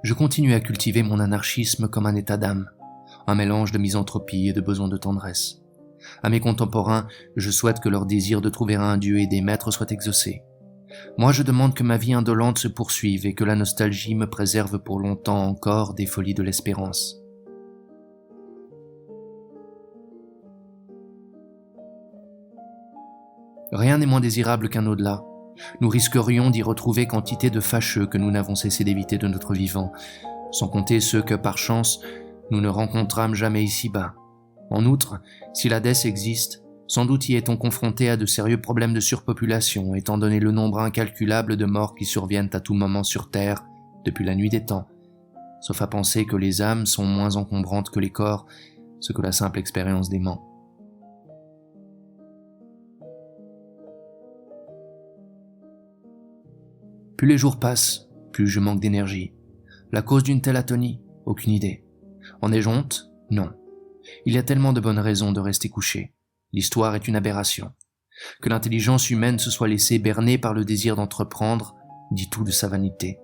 Je continue à cultiver mon anarchisme comme un état d'âme, un mélange de misanthropie et de besoin de tendresse. À mes contemporains, je souhaite que leur désir de trouver un Dieu et des maîtres soit exaucé. Moi, je demande que ma vie indolente se poursuive et que la nostalgie me préserve pour longtemps encore des folies de l'espérance. Rien n'est moins désirable qu'un au-delà. Nous risquerions d'y retrouver quantité de fâcheux que nous n'avons cessé d'éviter de notre vivant, sans compter ceux que, par chance, nous ne rencontrâmes jamais ici-bas. En outre, si l'Hadès existe, sans doute y est-on confronté à de sérieux problèmes de surpopulation, étant donné le nombre incalculable de morts qui surviennent à tout moment sur Terre, depuis la nuit des temps, sauf à penser que les âmes sont moins encombrantes que les corps, ce que la simple expérience dément. Plus les jours passent, plus je manque d'énergie. La cause d'une telle atonie, aucune idée. En ai-je honte ? Non. Il y a tellement de bonnes raisons de rester couché. L'histoire est une aberration. Que l'intelligence humaine se soit laissée berner par le désir d'entreprendre, dit tout de sa vanité.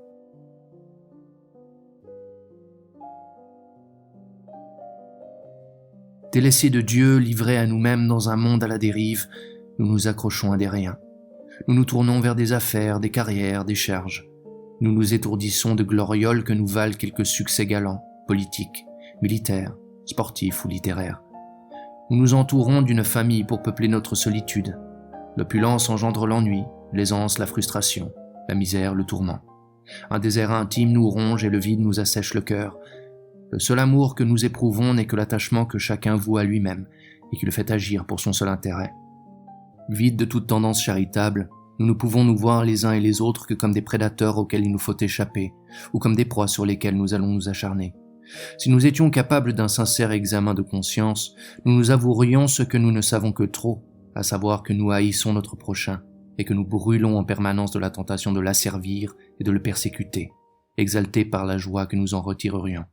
Délaissés de Dieu, livrés à nous-mêmes dans un monde à la dérive, nous nous accrochons à des riens. Nous nous tournons vers des affaires, des carrières, des charges. Nous nous étourdissons de glorioles que nous valent quelques succès galants, politiques, militaires, sportifs ou littéraires. Nous nous entourons d'une famille pour peupler notre solitude. L'opulence engendre l'ennui, l'aisance la frustration, la misère le tourment. Un désert intime nous ronge et le vide nous assèche le cœur. Le seul amour que nous éprouvons n'est que l'attachement que chacun voue à lui-même et qui le fait agir pour son seul intérêt. Vides de toute tendance charitable, nous ne pouvons nous voir les uns et les autres que comme des prédateurs auxquels il nous faut échapper, ou comme des proies sur lesquelles nous allons nous acharner. Si nous étions capables d'un sincère examen de conscience, nous nous avouerions ce que nous ne savons que trop, à savoir que nous haïssons notre prochain, et que nous brûlons en permanence de la tentation de l'asservir et de le persécuter, exaltés par la joie que nous en retirerions.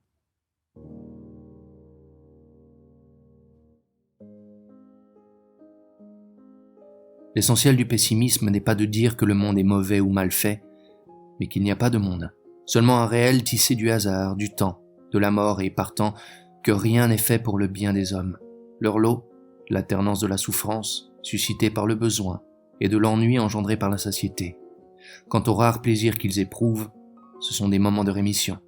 L'essentiel du pessimisme n'est pas de dire que le monde est mauvais ou mal fait, mais qu'il n'y a pas de monde. Seulement un réel tissé du hasard, du temps, de la mort et partant, que rien n'est fait pour le bien des hommes. Leur lot, l'alternance de la souffrance, suscitée par le besoin, et de l'ennui engendré par la satiété. Quant aux rares plaisirs qu'ils éprouvent, ce sont des moments de rémission.